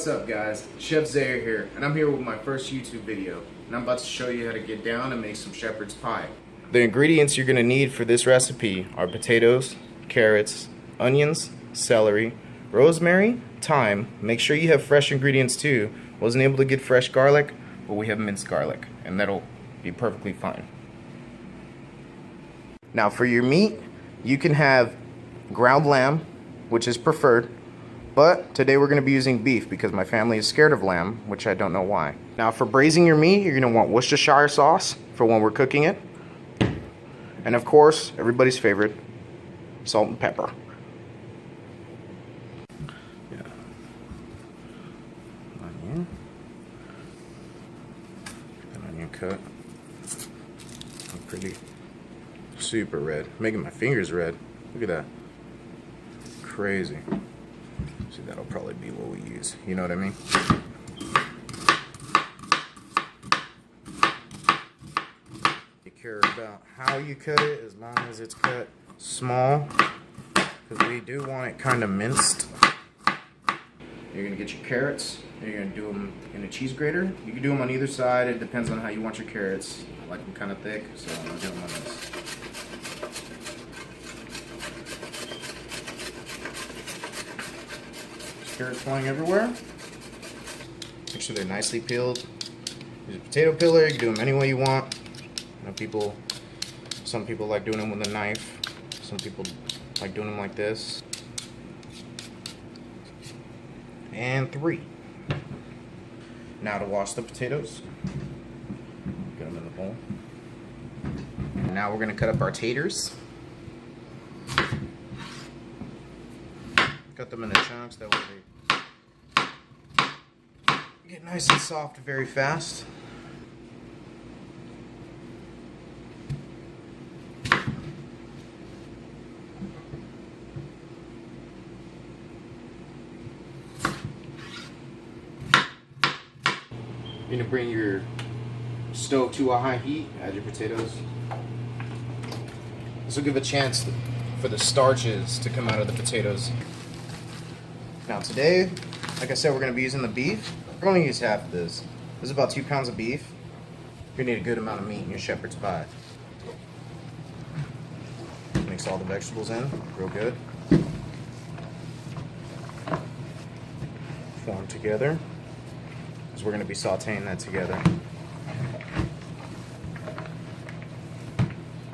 What's up guys, Chef Zaire here, and I'm here with my first YouTube video, and I'm about to show you how to get down and make some shepherd's pie. The ingredients you're going to need for this recipe are potatoes, carrots, onions, celery, rosemary, thyme. Make sure you have fresh ingredients too. Wasn't able to get fresh garlic, but we have minced garlic, and that'll be perfectly fine. Now for your meat, you can have ground lamb, which is preferred. But today we're going to be using beef because my family is scared of lamb, which I don't know why. Now for braising your meat, you're going to want Worcestershire sauce for when we're cooking it. And of course, everybody's favorite, salt and pepper. Yeah. Onion. An onion cut. I'm pretty super red. Making my fingers red. Look at that. Crazy. See, that'll probably be what we use. You know what I mean? You care about how you cut it as long as it's cut small, because we do want it kind of minced. You're going to get your carrots. You're going to do them in a cheese grater. You can do them on either side. It depends on how you want your carrots. I like them kind of thick, so I'm going to do them on this. Carrots flying everywhere. Make sure they're nicely peeled. Use a potato peeler. You can do them any way you want. You know, some people like doing them with a knife. Some people like doing them like this. And 3. Now to wash the potatoes. Get them in the bowl. And now we're going to cut up our taters. Cut them into chunks, that way they get nice and soft very fast. You're going to bring your stove to a high heat, add your potatoes. This will give a chance for the starches to come out of the potatoes. Now today, like I said, we're going to be using the beef. We're going to use half of this. This is about 2 pounds of beef. You're going to need a good amount of meat in your shepherd's pie. Mix all the vegetables in real good. Form together, because we're going to be sauteing that together.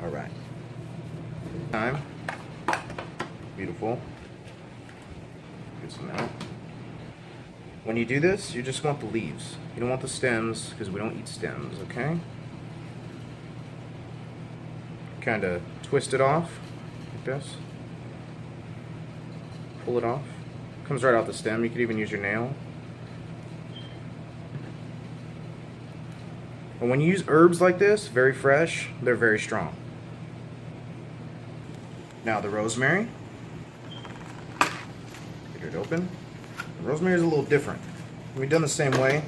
Alright. Time. Beautiful. Out. When you do this, you just want the leaves. You don't want the stems, because we don't eat stems, okay? Kind of twist it off, like this. Pull it off. Comes right out the stem. You could even use your nail. And when you use herbs like this, very fresh, they're very strong. Now the rosemary. Get it open. Rosemary is a little different. We've done the same way,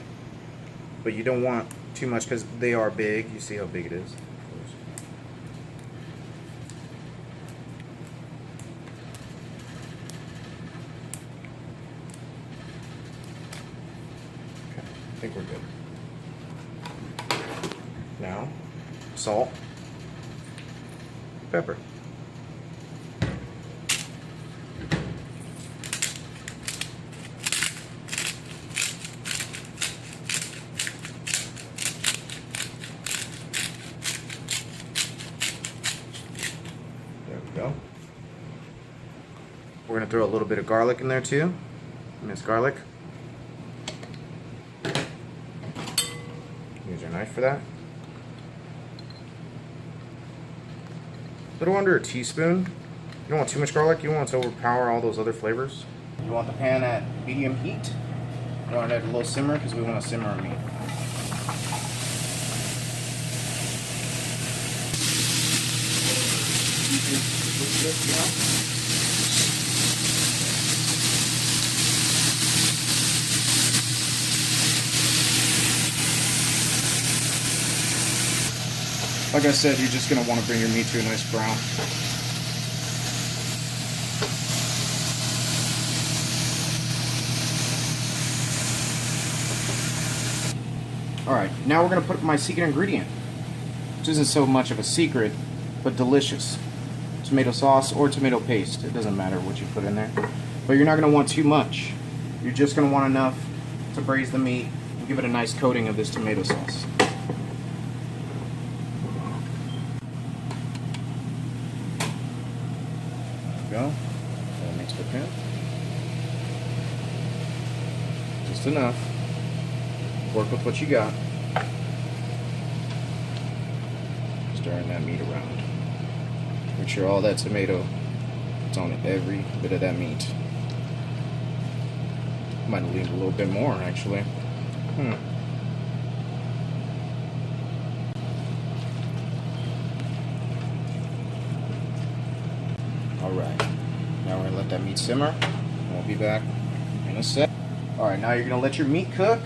but you don't want too much because they are big. You see how big it is. Okay, I think we're good. Now, salt, pepper. Go. We're going to throw a little bit of garlic in there too. Minced garlic. Use your knife for that. A little under a teaspoon. You don't want too much garlic. You don't want it to overpower all those other flavors. You want the pan at medium heat. You want it at a low simmer because we want to simmer our meat. Like I said, you're just going to want to bring your meat to a nice brown. Alright, now we're going to put my secret ingredient, which isn't so much of a secret, but delicious. Tomato sauce or tomato paste, it doesn't matter what you put in there. But you're not going to want too much. You're just going to want enough to braise the meat and give it a nice coating of this tomato sauce. There we go. That makes it good. Just enough. Work with what you got. Stirring that meat around. Make sure all that tomato is on every bit of that meat. Might leave a little bit more actually. Alright, now we're going to let that meat simmer, and we'll be back in a sec. Alright, now you're going to let your meat cook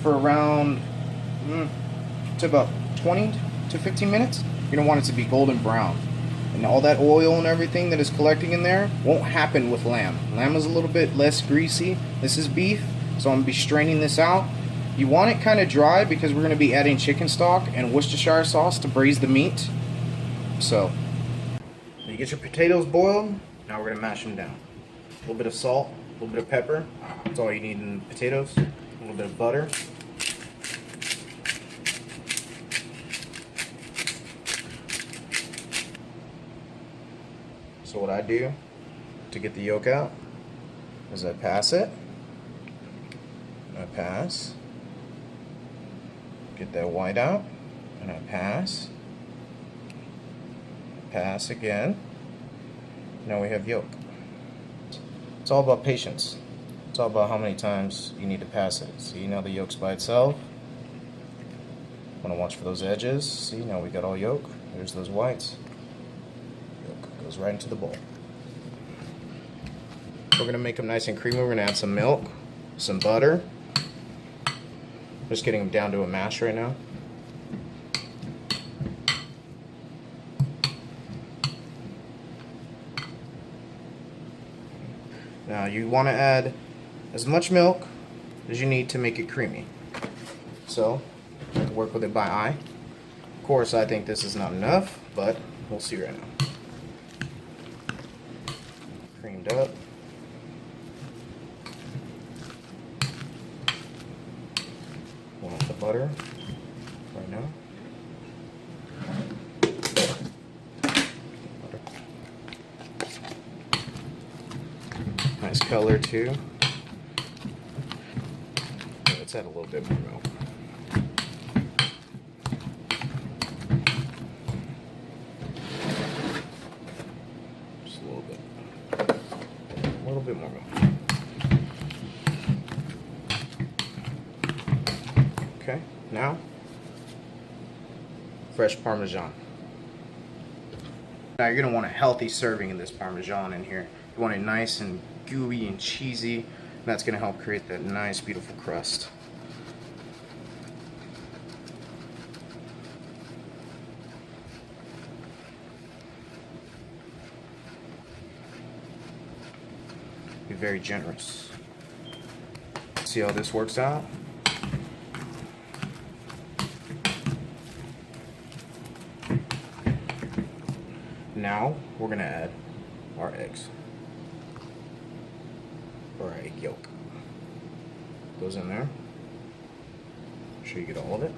for around to about 20 to 15 minutes. You're going to want it to be golden brown. And all that oil and everything that is collecting in there won't happen with lamb. Lamb is a little bit less greasy. This is beef, so I'm going to be straining this out. You want it kind of dry because we're going to be adding chicken stock and Worcestershire sauce to braise the meat. So, you get your potatoes boiled, now we're going to mash them down. A little bit of salt, a little bit of pepper, that's all you need in potatoes. A little bit of butter. So what I do to get the yolk out is I pass it, I pass, get that white out, and I pass again. Now we have yolk. It's all about patience. It's all about how many times you need to pass it. See, now the yolk's by itself. Want to watch for those edges. See, now we got all yolk. There's those whites. Yolk goes right into the bowl. We're going to make them nice and creamy. We're going to add some milk, some butter. Just getting them down to a mash right now. Now you want to add as much milk as you need to make it creamy. So, work with it by eye. Of course, I think this is not enough, but we'll see right now. Creamed up. Want the butter right now. Nice color too. Let's add a little bit more milk. Just a little bit. A little bit more milk. Okay, now fresh Parmesan. Now you're going to want a healthy serving of this Parmesan in here. You want it nice and gooey and cheesy, and that's going to help create that nice beautiful crust. Be very generous. See how this works out? Now we're going to add our eggs. Or our egg yolk. Goes in there. Make sure you get all of it.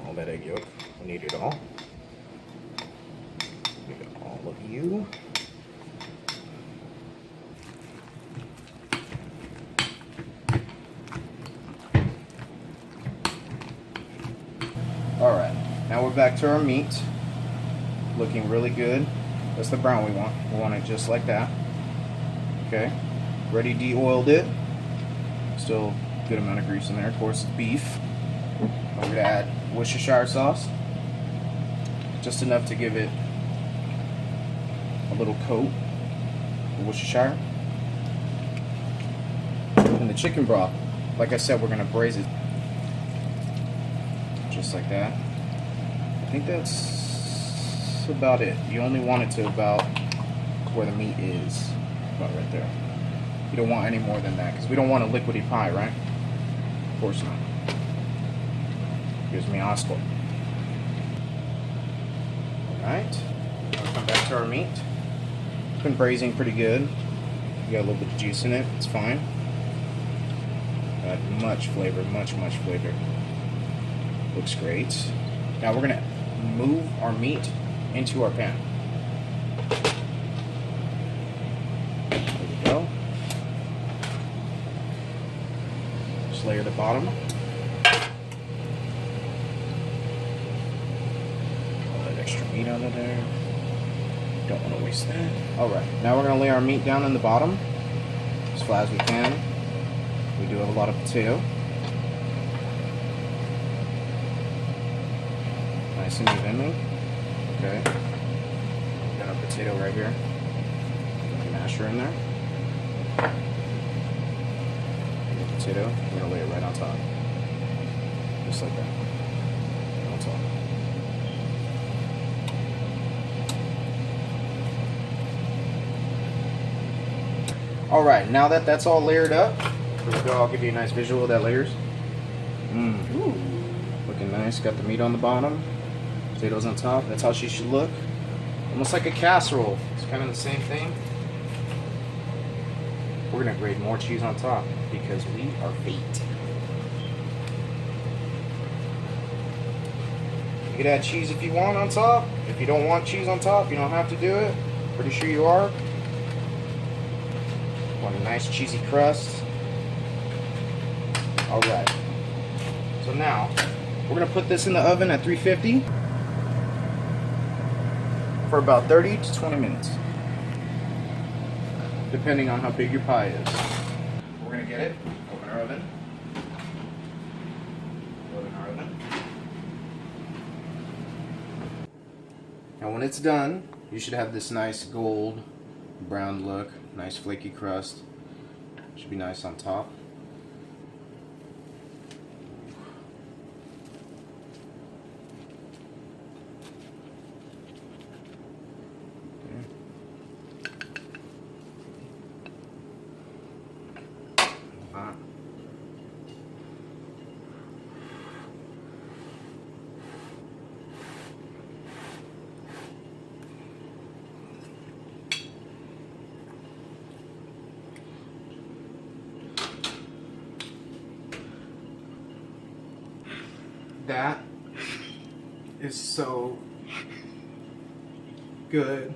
All that egg yolk. We need it all. We got all of you. Alright, now we're back to our meat. Looking really good. That's the brown we want. We want it just like that. Okay. Already de-oiled it. Still a good amount of grease in there. Of course, it's beef. We're going to add Worcestershire sauce. Just enough to give it a little coat of Worcestershire. And the chicken broth, like I said, we're going to braise it. Just like that. I think that's about it. You only want it to about where the meat is. About right there. You don't want any more than that, because we don't want a liquidy pie, right? Of course not. Gives me asco. Alright, we'll come back to our meat. It's been braising pretty good. You got a little bit of juice in it, it's fine. Got much flavor, much flavor. Looks great. Now we're gonna move our meat into our pan. There we go. Just layer the bottom. All that extra meat out of there. Don't want to waste that. Alright, now we're gonna lay our meat down in the bottom as flat as we can. We do have a lot of potato. Nice and evenly. Okay. We got our potato right here. Put the masher in there. The potato, we're gonna lay it right on top. Just like that. On top. Alright, now that that's all layered up, here we go, I'll give you a nice visual of that layers. Ooh. Looking nice, got the meat on the bottom, potatoes on top, that's how she should look. Almost like a casserole, it's kind of the same thing. We're going to grate more cheese on top because we are fat. You can add cheese if you want on top. If you don't want cheese on top, you don't have to do it. Pretty sure you are. Want a nice cheesy crust. Alright. So now, we're going to put this in the oven at 350 for about 30 to 20 minutes. Depending on how big your pie is. We're going to get it, open our oven. Open our oven. Now when it's done, you should have this nice gold brown look, nice flaky crust. Should be nice on top. That is so good.